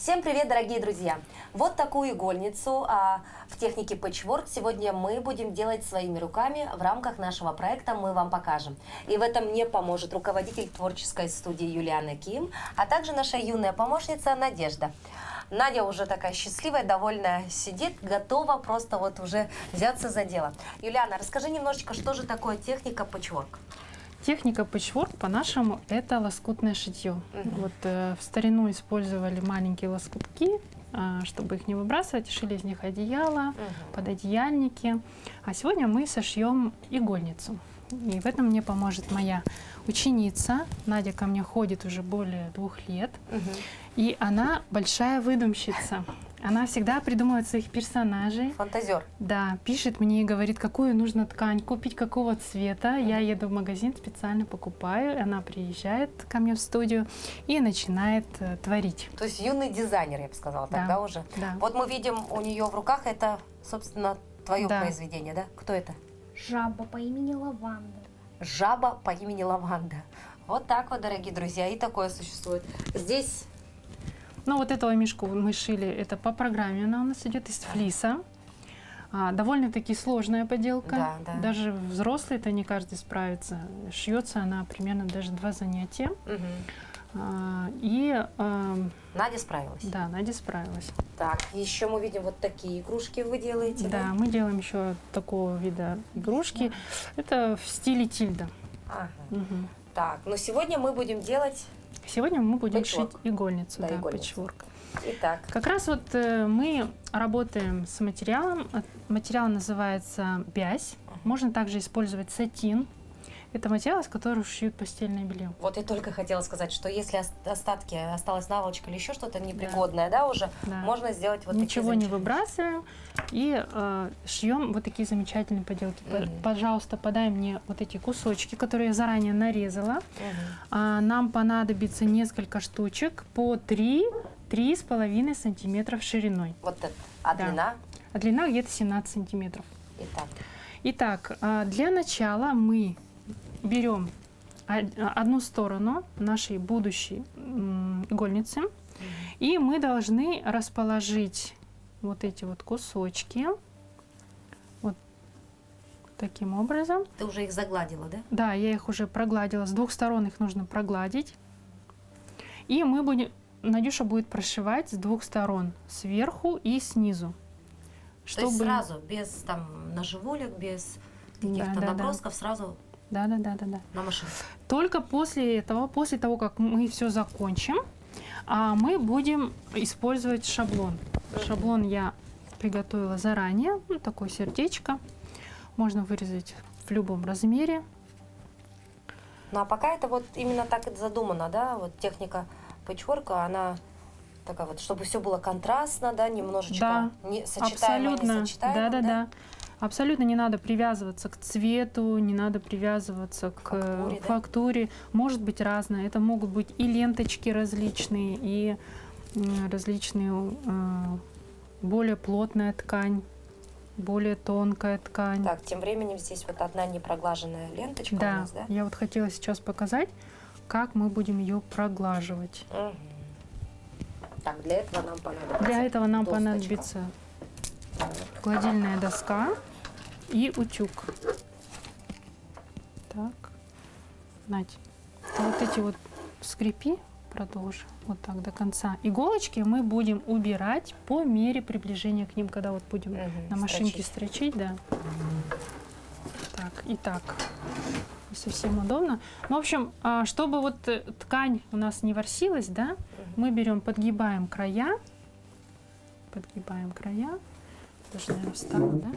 Всем привет, дорогие друзья! Вот такую игольницу в технике Patchwork сегодня мы будем делать своими руками в рамках нашего проекта «Мы вам покажем». И в этом мне поможет руководитель творческой студии Юлиана Ким, а также наша юная помощница Надежда. Надя уже такая счастливая, довольная сидит, готова просто вот уже взяться за дело. Юлиана, расскажи немножечко, что же такое техника Patchwork? Техника Patchwork, по-нашему, это лоскутное шитье. Вот, в старину использовали маленькие лоскутки, чтобы их не выбрасывать, шили из них одеяла, пододеяльники. А сегодня мы сошьем игольницу. И в этом мне поможет моя ученица. Надя ко мне ходит уже более 2 лет. И она большая выдумщица. Она всегда придумывает своих персонажей. Фантазер. Да, пишет мне и говорит, какую нужно ткань купить, какого цвета. Я еду в магазин, специально покупаю. Она приезжает ко мне в студию и начинает творить. То есть юный дизайнер, я бы сказала, тогда уже. Да. Вот мы видим у нее в руках, это, собственно, твое произведение, да? Кто это? Жаба по имени Лаванда. Жаба по имени Лаванда. Вот так вот, дорогие друзья, и такое существует. Здесь... Ну, вот этого мишку мы шили, это по программе, она у нас идет из флиса. Довольно-таки сложная поделка. Да. Даже взрослый-то не каждый справится. Шьется она примерно даже 2 занятия. Надя справилась. Да, Надя справилась. Так, еще мы видим вот такие игрушки вы делаете. Да, мы делаем еще такого вида игрушки. Это в стиле тильда. Так, но сегодня мы будем делать... Сегодня мы будем Patchwork. шить игольницу, Да, да, игольницу. Patchwork. Итак. Как раз вот мы работаем с материалом. Материал называется бязь. Можно также использовать сатин. Это материал, из которого шьют постельное белье. Вот я только хотела сказать, что если остатки, осталась наволочка или еще что-то непригодное, да, уже, можно сделать вот ничего такие не выбрасываем и шьем вот такие замечательные поделки. Пожалуйста, подай мне вот эти кусочки, которые я заранее нарезала. Нам понадобится несколько штучек по 3-3,5 сантиметров шириной. Вот это. А длина? А длина где-то 17 сантиметров. Итак, для начала мы берем одну сторону нашей будущей игольницы, и мы должны расположить вот эти вот кусочки вот таким образом. Ты уже их загладила, да? Да, я их уже прогладила. С 2 сторон их нужно прогладить. И мы будем, Надюша будет прошивать с 2 сторон, сверху и снизу. То есть сразу, без там ножевулек, без каких-то набросков, сразу... Да. На машинке. Только после того, как мы все закончим, мы будем использовать шаблон. Шаблон я приготовила заранее, такое сердечко. Можно вырезать в любом размере. Ну а пока это вот именно так и задумано, да, вот техника пэтчворка, она такая вот, чтобы все было контрастно, да, немножечко сочетаемо, несочетаемо, да. Абсолютно не надо привязываться к цвету, не надо привязываться к фактуре. Может быть разное. Это могут быть и ленточки различные, и различные более плотная ткань, более тонкая ткань. Так, тем временем здесь вот одна непроглаженная ленточка у нас, да? Я вот хотела сейчас показать, как мы будем ее проглаживать. Так, для этого нам понадобится Для этого нам досточка. понадобится гладильная доска и утюг. Так, Надь, вот эти вот скрепи, продолжи вот так до конца. Иголочки мы будем убирать по мере приближения к ним, когда вот будем на машинке строчить, да. Так, и так. Не совсем удобно. Ну, в общем, чтобы вот ткань у нас не ворсилась, да, мы берем, подгибаем края. Даже, наверное, встану, да?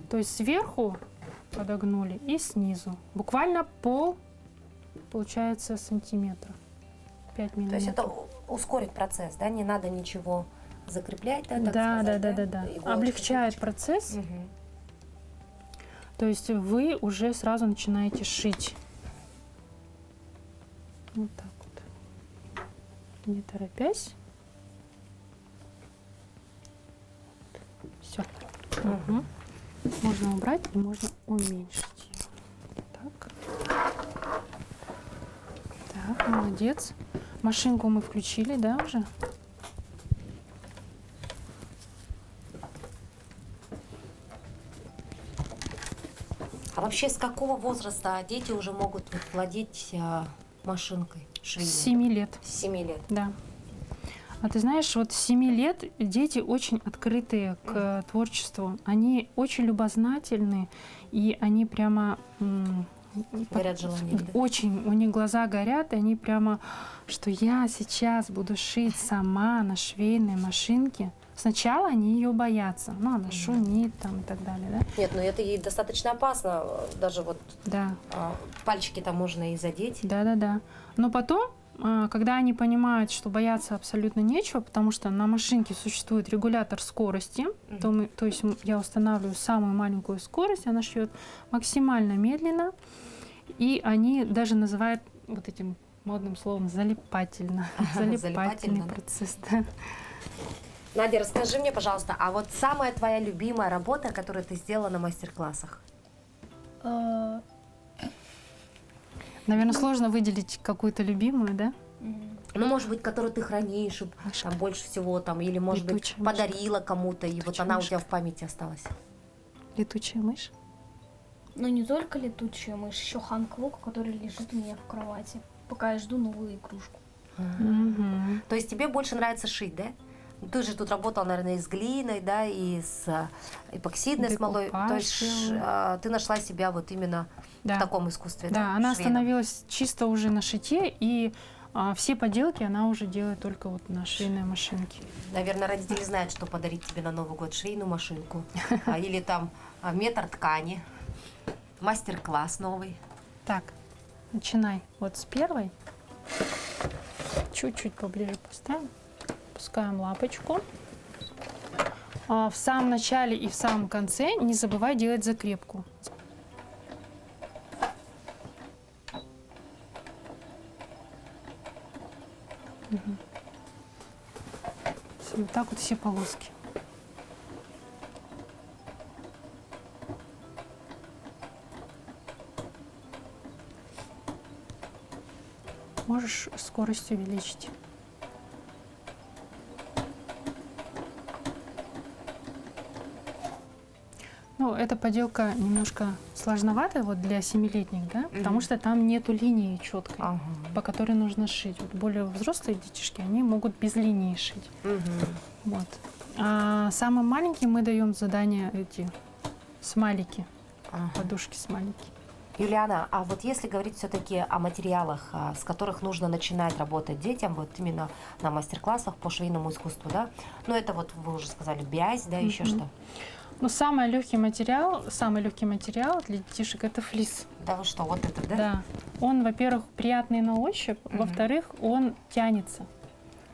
То есть сверху подогнули и снизу. Буквально получается, сантиметра. 5 миллиметров. То есть это ускорит процесс, да? Не надо ничего закреплять, да? Да. Облегчает процесс. То есть вы уже сразу начинаете шить. Вот так вот. Не торопясь. Все. Можно убрать и можно уменьшить ее. Так. Так, молодец. Машинку мы включили, да, уже? А вообще с какого возраста дети уже могут вот владеть машинкой С швейной? 7 лет, С 7 лет. да. А ты знаешь, вот с 7 лет дети очень открытые к творчеству. Они очень любознательны, и они прямо Горят желанием, да? очень, у них глаза горят, и они прямо, что я сейчас буду шить сама на швейной машинке. Сначала они ее боятся, ну, она шумит там и так далее, да? Нет, ну это ей достаточно опасно, даже вот Да, пальчики там можно и задеть. да. Но потом, когда они понимают, что бояться абсолютно нечего, потому что на машинке существует регулятор скорости, то есть я устанавливаю самую маленькую скорость, она шьет максимально медленно, и они даже называют вот этим модным словом залипательно. Залипательный да. процесс, да. Надя, расскажи мне, пожалуйста, а вот самая твоя любимая работа, которую ты сделала на мастер-классах? Наверное, сложно выделить какую-то любимую, да? Ну, может быть, которую ты хранишь там, больше всего, там, или, может Летучая быть, мышка. подарила кому-то, и вот Летучая она у мышка. тебя в памяти осталась. Летучая мышь. Но не только летучая мышь, еще Ханк-Вок, который лежит у меня в кровати, пока я жду новую игрушку. Мгм. То есть тебе больше нравится шить, да? Ты же тут работал, наверное, и с глиной, да, и с эпоксидной смолой. То есть Декупаж ты нашла себя вот именно Да. в таком искусстве, да? Да, она швейном? остановилась чисто уже на шитье, и все поделки она уже делает только вот на швейной машинке. Наверное, родители знают, что подарить тебе на Новый год: швейную машинку, или там метр ткани, мастер-класс новый. Так, начинай вот с первой. Чуть-чуть поближе поставим. Пускаем лапочку. В самом начале и в самом конце не забывай делать закрепку. Мгм. Всё, вот так вот все полоски. Можешь скорость увеличить. Ну, эта поделка немножко сложноватая вот для 7-летних, да, потому что там нету линии четкой, Ага. по которой нужно шить. Вот более взрослые детишки, они могут без линии шить. Вот. А самым маленьким мы даем задания эти смайлики, подушки смайлики. Юлиана, а вот если говорить все-таки о материалах, с которых нужно начинать работать детям, вот именно на мастер-классах по швейному искусству, да? Ну, это вот вы уже сказали, бязь, да, еще что? Ну, самый легкий материал для детишек — это флис. Да вы что, вот это, да? Да. Он, во-первых, приятный на ощупь, во-вторых, он тянется.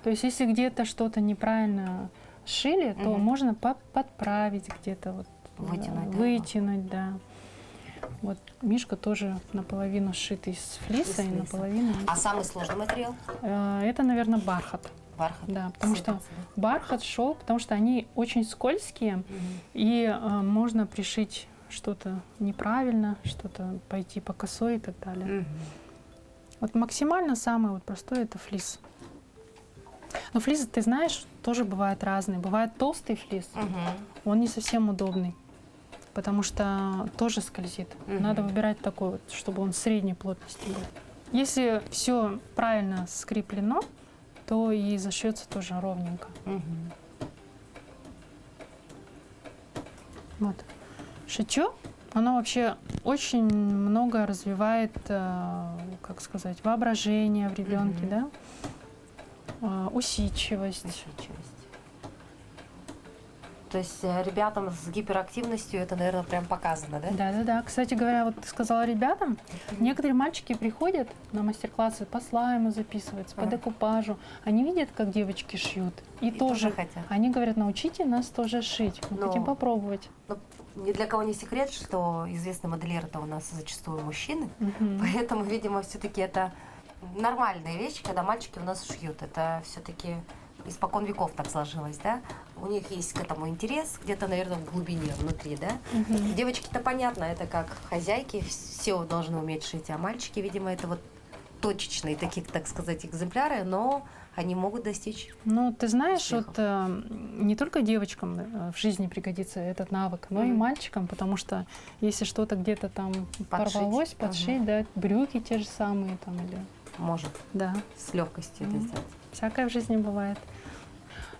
То есть, если где-то что-то неправильно шили, то можно подправить где-то, вот, Вытянуть, да? вытянуть, да. Вот Мишка тоже наполовину сшит из флиса, и флиса. наполовину. А самый сложный материал? Это, наверное, бархат. Бархат. Да, потому что Сыпется, бархат, шелк, потому что они очень скользкие, и можно пришить что-то неправильно, что-то пойти по косой и так далее. Вот максимально самый вот простой — это флис. Но флис, ты знаешь, тоже бывают разные. Бывает толстый флис, он не совсем удобный, потому что тоже скользит. Надо выбирать такой вот, чтобы он средней плотности был. Если все правильно скреплено, то и зашьется тоже ровненько. Вот. Шитье, оно вообще очень много развивает, как сказать, воображение в ребенке, да? Усидчивость. То есть ребятам с гиперактивностью это, наверное, прям показано, да? Да. Кстати говоря, вот ты сказала ребятам, некоторые мальчики приходят на мастер-классы по слайму записываться, по декупажу. Они видят, как девочки шьют, и тоже хотят. они говорят: научите нас тоже шить, мы хотим попробовать. Ну, ни для кого не секрет, что известные модельеры-то у нас зачастую мужчины, поэтому, видимо, все-таки это нормальная вещь, когда мальчики у нас шьют. Это все-таки испокон веков так сложилось, да? У них есть к этому интерес, где-то, наверное, в глубине, внутри, да? Девочки-то понятно, это как хозяйки, все должны уметь шить, а мальчики, видимо, это вот точечные такие, так сказать, экземпляры, но они могут достичь. Ну, ты знаешь, Успехов. вот не только девочкам в жизни пригодится этот навык, но и Мгм. мальчикам, потому что если что-то где-то там Подшить. порвалось, подшить, Ага. да, брюки те же самые там или, Может да, с легкостью это Мгм. сделать. всякое в жизни бывает.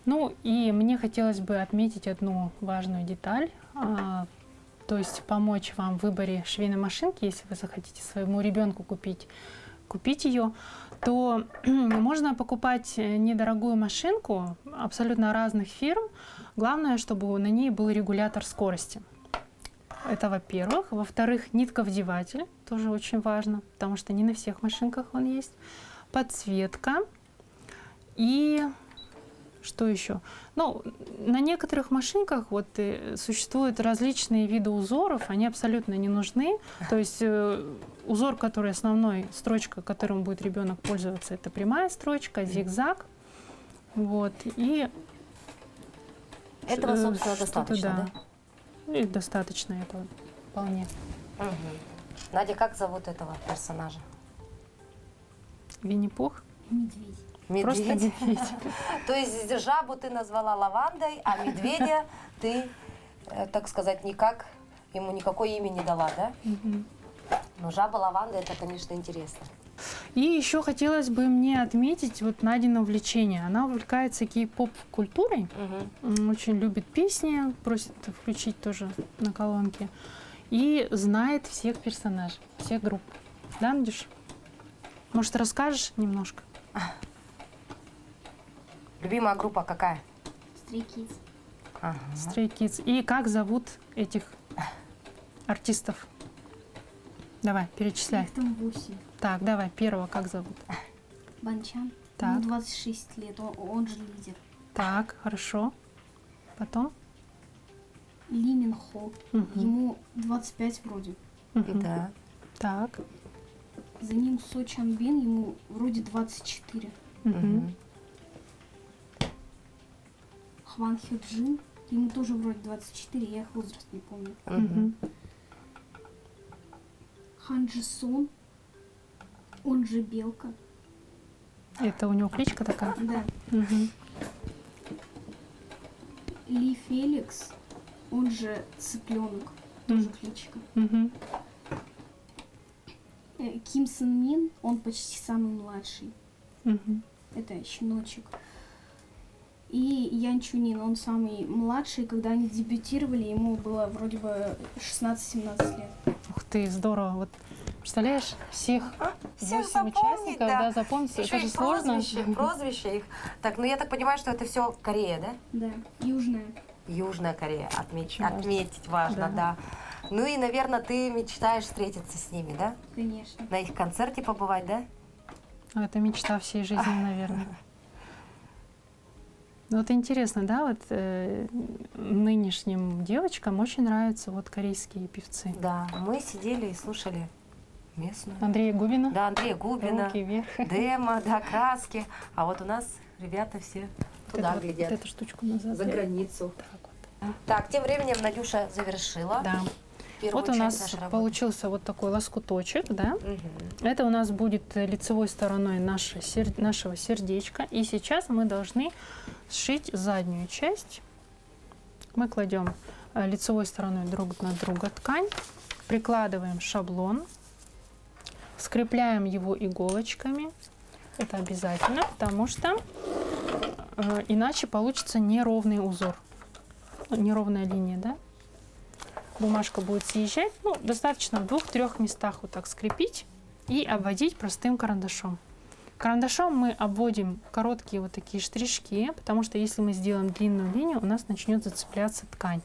Ну, и мне хотелось бы отметить одну важную деталь, то есть помочь вам в выборе швейной машинки, если вы захотите своему ребенку купить ее, то можно покупать недорогую машинку абсолютно разных фирм. Главное, чтобы на ней был регулятор скорости. Это во-первых. Во-вторых, нитковдеватель, тоже очень важно, потому что не на всех машинках он есть. Подсветка. И что еще? Ну, на некоторых машинках вот существуют различные виды узоров, они абсолютно не нужны. То есть узор, который основной, строчка, которым будет ребенок пользоваться, это прямая строчка, зигзаг. Вот. И Этого, собственно, что-то, достаточно, да? И достаточно этого вполне. Мгм. Надя, как зовут этого персонажа? Винни-Пух. Медведь. Просто Медведь. медведь. То есть жабу ты назвала лавандой, а медведя ты, так сказать, ему никакое имя не дала, да? Мгм. Но жаба лаванда это, конечно, интересно. И еще хотелось бы мне отметить вот Надина увлечение. Она увлекается кей-поп-культурой, очень любит песни, просит включить тоже на колонке. И знает всех персонажей, всех групп. Да, Надюш? Может, расскажешь немножко? Любимая группа какая? Stray Kids. Ага. Stray Kids. И как зовут этих артистов? Давай, перечисляй. Их там 8. Так, давай, первого как зовут? Банчан. Так. Ему 26 лет, он же лидер. Так, хорошо. Потом? Ли Мин Хо. Мгм. Ему 25 вроде. Мгм. Да. Так. За ним Со Чан Бин, ему вроде 24. Мгм. Хван Хё Джин, ему тоже вроде 24, я их возраст не помню. Мгм. Хан Джи Сон, он же Белка. Это у него кличка такая? Да. Мгм. Ли Феликс, он же Цыпленок, тоже кличка. Мгм. Ким Сын Мин, он почти самый младший. Мгм. Это щеночек. И Ян Чунин, он самый младший. Когда они дебютировали, ему было вроде бы 16-17 лет. Ух ты, здорово. Вот представляешь, всех Всех 8 запомнить, участников, да. да, запомнить, Еще это же и сложно. прозвища их. Так, ну я так понимаю, что это все Корея, да? Да, южная. Южная Корея. Очень важно. Отметить важно, Да. да. Ну и, наверное, ты мечтаешь встретиться с ними, да? Конечно. На их концерте побывать, да? Это мечта всей жизни, наверное. Ну, вот интересно, да, вот нынешним девочкам очень нравятся вот корейские певцы. Да, мы сидели и слушали местную. Андрея Губина, Да, Андрея Губина, «Руки вверх». Демо, да, краски. А вот у нас ребята все туда Вот глядят, эту штучку назад. за границу. Так вот. Так, тем временем Надюша завершила Да. первую Вот у часть нас нашей работы. получился вот такой лоскуточек, да. Мгм. Это у нас будет лицевой стороной нашего сердечка. И сейчас мы должны сшить заднюю часть. Мы кладем лицевой стороной друг на друга ткань, прикладываем шаблон, скрепляем его иголочками. Это обязательно, потому что иначе получится неровный узор, неровная линия, да? Бумажка будет съезжать. Ну, достаточно в 2-3 местах вот так скрепить и обводить простым карандашом. Карандашом мы обводим короткие вот такие штришки, потому что если мы сделаем длинную линию, у нас начнет зацепляться ткань.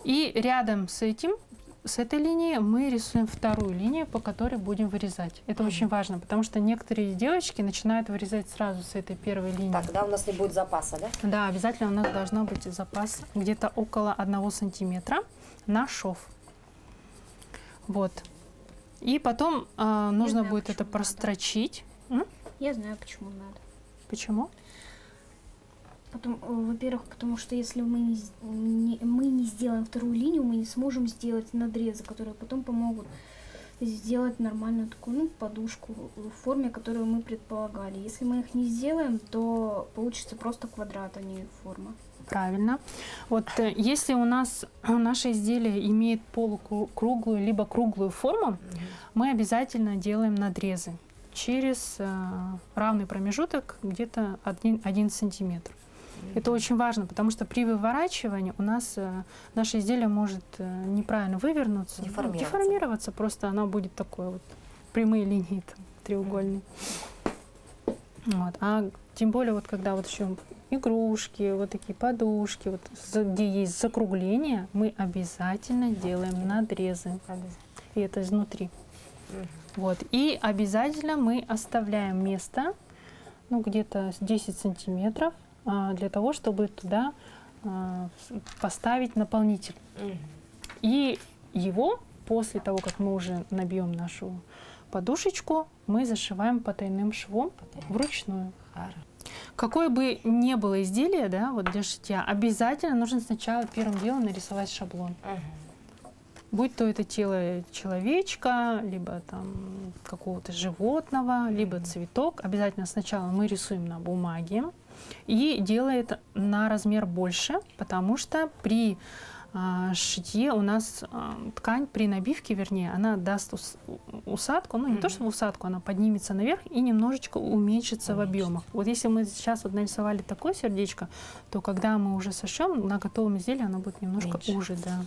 И рядом с этой линией мы рисуем вторую линию, по которой будем вырезать. Это очень важно, потому что некоторые девочки начинают вырезать сразу с этой первой линии. Тогда у нас не будет запаса, да? Да, обязательно у нас должна быть запас где-то около 1 сантиметра на шов. Вот. И потом нужно знаю, будет почему это надо. прострочить. Я знаю, почему надо. Почему? Во-первых, потому что если мы не сделаем вторую линию, мы не сможем сделать надрезы, которые потом помогут сделать нормальную такую, ну, подушку в форме, которую мы предполагали. Если мы их не сделаем, то получится просто квадрат, а не форма. Правильно. Вот если у нас наше изделие имеет полукруглую либо круглую форму, мы обязательно делаем надрезы через равный промежуток, где-то 1 сантиметр. Это очень важно, потому что при выворачивании у нас наше изделие может неправильно вывернуться, деформироваться, просто оно будет такое вот, прямые линии там, треугольные. Вот. А тем более, вот когда вот еще игрушки, вот такие подушки, вот, где есть закругление, мы обязательно делаем надрезы. И это изнутри. Вот. И обязательно мы оставляем место, ну, где-то 10 сантиметров, для того, чтобы туда поставить наполнитель. И его, после того, как мы уже набьем нашу подушечку, мы зашиваем потайным швом вручную. Какое бы ни было изделие, да, вот для шитья, обязательно нужно сначала первым делом нарисовать шаблон. Будь то это тело человечка, либо там какого-то животного, либо цветок, обязательно сначала мы рисуем на бумаге и делает на размер больше, потому что при шитье у нас ткань при набивке, вернее, она даст усадку, ну не то, что усадку, она поднимется наверх и немножечко уменьшится в объемах. Вот если мы сейчас вот нарисовали такое сердечко, то когда мы уже сошьем, на готовом изделии оно будет немножко уже, да.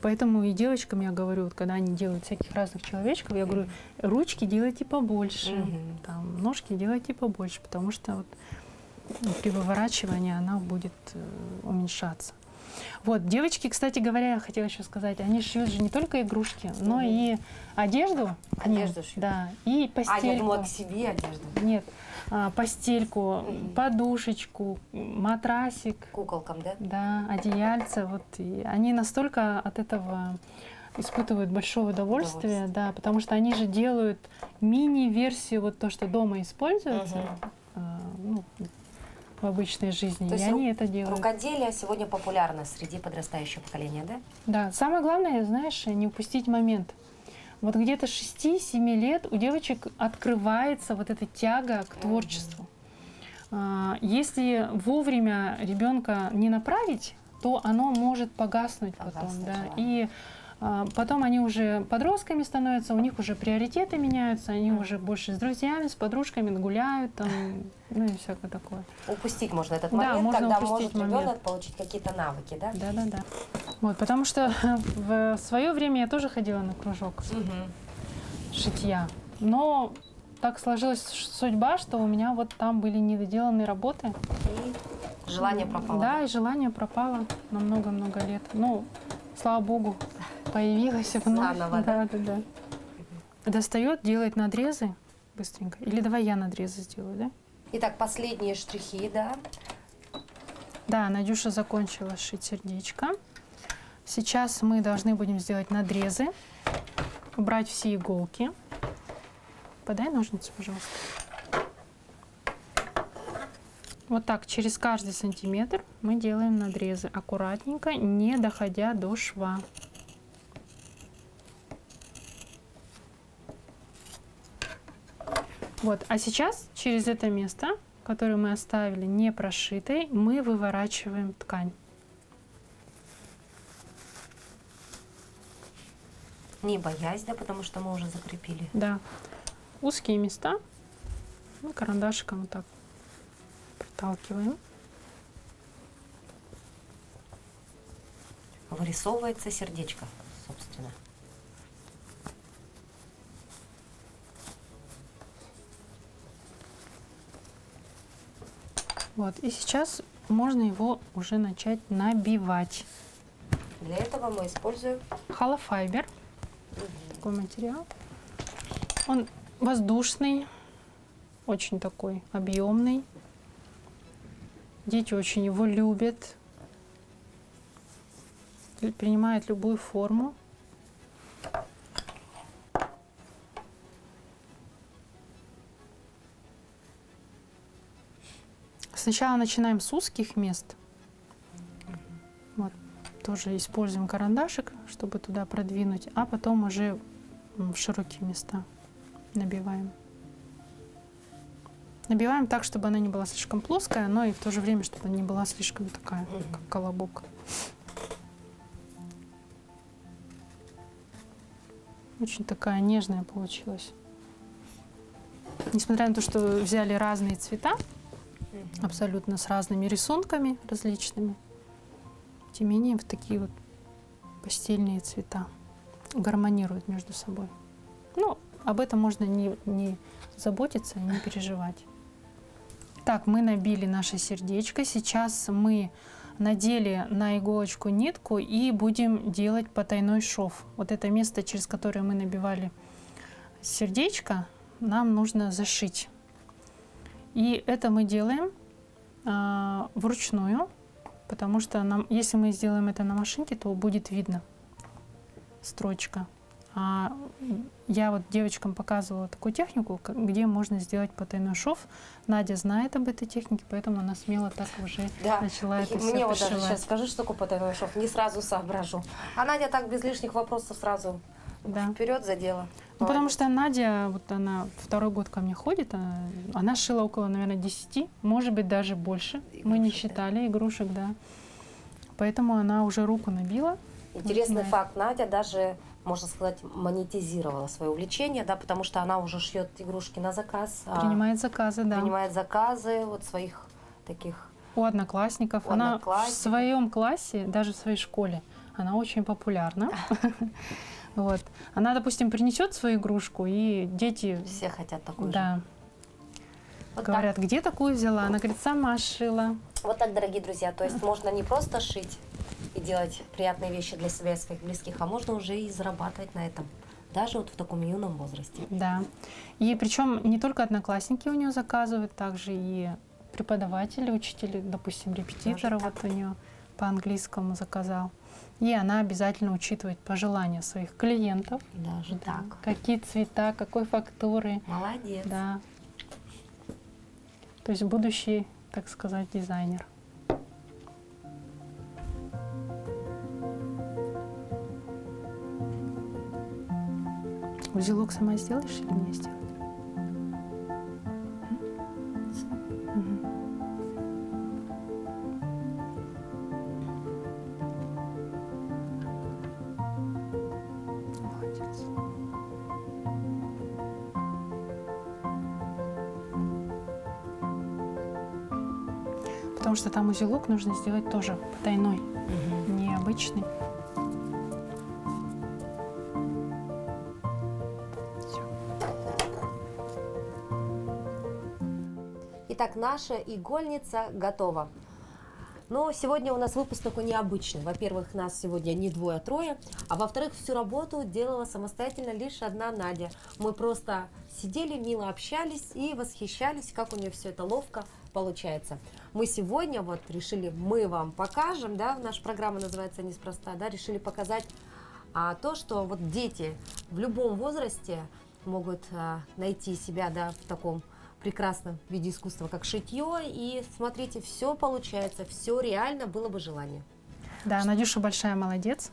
Поэтому и девочкам я говорю, вот, когда они делают всяких разных человечков, я говорю, ручки делайте побольше, там, ножки делайте побольше, потому что вот, при выворачивании она будет уменьшаться. Вот, девочки, кстати говоря, я хотела еще сказать, они шьют же не только игрушки, но и одежду. Одежду шьют. Да, и постельку. А, я думала, к себе одежду. Нет, постельку, подушечку, матрасик. Куколкам, да? Да, одеяльца. Вот, и они настолько от этого испытывают большое удовольствие, да, потому что они же делают мини-версию, вот то, что дома используется, ну, в обычной жизни, То и есть они это делают. Рукоделие сегодня популярно среди подрастающего поколения, да? Да, самое главное, знаешь, не упустить момент. Вот где-то 6-7 лет у девочек открывается вот эта тяга к творчеству. Если вовремя ребенка не направить, то оно может погаснуть потом. Да? И потом они уже подростками становятся, у них уже приоритеты меняются, они уже больше с друзьями, с подружками гуляют, там, ну и всякое такое. Упустить можно этот Да, момент, можно когда упустить может ребенок момент. получить какие-то навыки, да? Да. Вот, потому что в свое время я тоже ходила на кружок шитья, но так сложилась судьба, что у меня вот там были недоделанные работы. И желание пропало. Да, и желание пропало на много-много лет. Ну, слава богу, появилась вновь. Заново, да? Да. Достает, делает надрезы быстренько. Или давай я надрезы сделаю, да? Итак, последние штрихи, да? Да, Надюша закончила шить сердечко. Сейчас мы должны будем сделать надрезы, убрать все иголки. Подай ножницы, пожалуйста. Вот так, через каждый сантиметр мы делаем надрезы аккуратненько, не доходя до шва. Вот, а сейчас через это место, которое мы оставили не прошитой, мы выворачиваем ткань. Не боясь, да, потому что мы уже закрепили. Да, узкие места, ну, карандашиком вот так проталкиваем. Вырисовывается сердечко, собственно. Вот, и сейчас можно его уже начать набивать. Для этого мы используем Холофайбер, такой материал. Он воздушный, очень такой объемный. Дети очень его любят, принимает любую форму. Сначала начинаем с узких мест. Вот. тоже используем карандашик, чтобы туда продвинуть, а потом уже в широкие места набиваем. Набиваем так, чтобы она не была слишком плоская, но и в то же время, чтобы она не была слишком такая, как колобок. Очень такая нежная получилась. Несмотря на то, что взяли разные цвета, абсолютно с разными рисунками различными, тем не менее, в такие вот постельные цвета гармонируют между собой. Ну, об этом можно не заботиться и не переживать. Так, мы набили наше сердечко. Сейчас мы надели на иголочку нитку и будем делать потайной шов. Вот это место, через которое мы набивали сердечко, нам нужно зашить. И это мы делаем вручную, потому что если мы сделаем это на машинке, то будет видно строчка. Я вот девочкам показывала такую технику, где можно сделать потайной шов. Надя знает об этой технике, поэтому она смело так уже начала это все Мне вот пришивать. даже сейчас скажи, что такое потайной шов, не сразу соображу. А Надя так без лишних вопросов сразу вперед за дело. Ну, потому что Надя, вот она второй год ко мне ходит, она шила около, наверное, 10, может быть, даже больше. Игрушек, Мы не считали игрушек, да. Поэтому она уже руку набила. Интересный факт, Надя даже, можно сказать, монетизировала свое увлечение, да, потому что она уже шьет игрушки на заказ. Принимает заказы, да. Принимает заказы от своих таких... У одноклассников. Она в своем классе, даже в своей школе, она очень популярна. Вот. Она, допустим, принесет свою игрушку, и дети... Все хотят такую да. же. Вот говорят, так. где такую взяла? Она говорит, сама шила. Вот так, дорогие друзья, то есть можно не просто шить и делать приятные вещи для себя и своих близких, а можно уже и зарабатывать на этом, даже вот в таком юном возрасте. Да. И причем не только одноклассники у нее заказывают, также и преподаватели, учители, допустим, репетитора вот у нее по английскому заказал. И она обязательно учитывает пожелания своих клиентов. Даже да. так. Какие цвета, какой фактуры. Молодец. Да. То есть будущий, так сказать, дизайнер. Узелок сама сделаешь или мне сделать? Молодец. Потому что там узелок нужно сделать тоже потайной, необычный. Итак, наша игольница готова. Но сегодня у нас выпуск такой необычный. Во-первых, нас сегодня не двое, а трое. А во-вторых, всю работу делала самостоятельно лишь одна Надя. Мы просто сидели, мило общались и восхищались, как у нее все это ловко получается. Мы сегодня вот решили, мы вам покажем, да, наша программа называется «Неспроста», да, решили показать то, что вот дети в любом возрасте могут найти себя, да, в таком прекрасном виде искусства, как шитье. И смотрите, все получается, все реально, было бы желание. Да, Надюша большая молодец.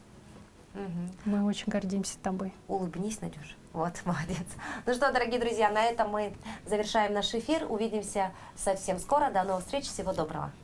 Мы очень гордимся тобой. Улыбнись, Надюша. Вот, молодец. Ну что, дорогие друзья, на этом мы завершаем наш эфир. Увидимся совсем скоро. До новых встреч. Всего доброго.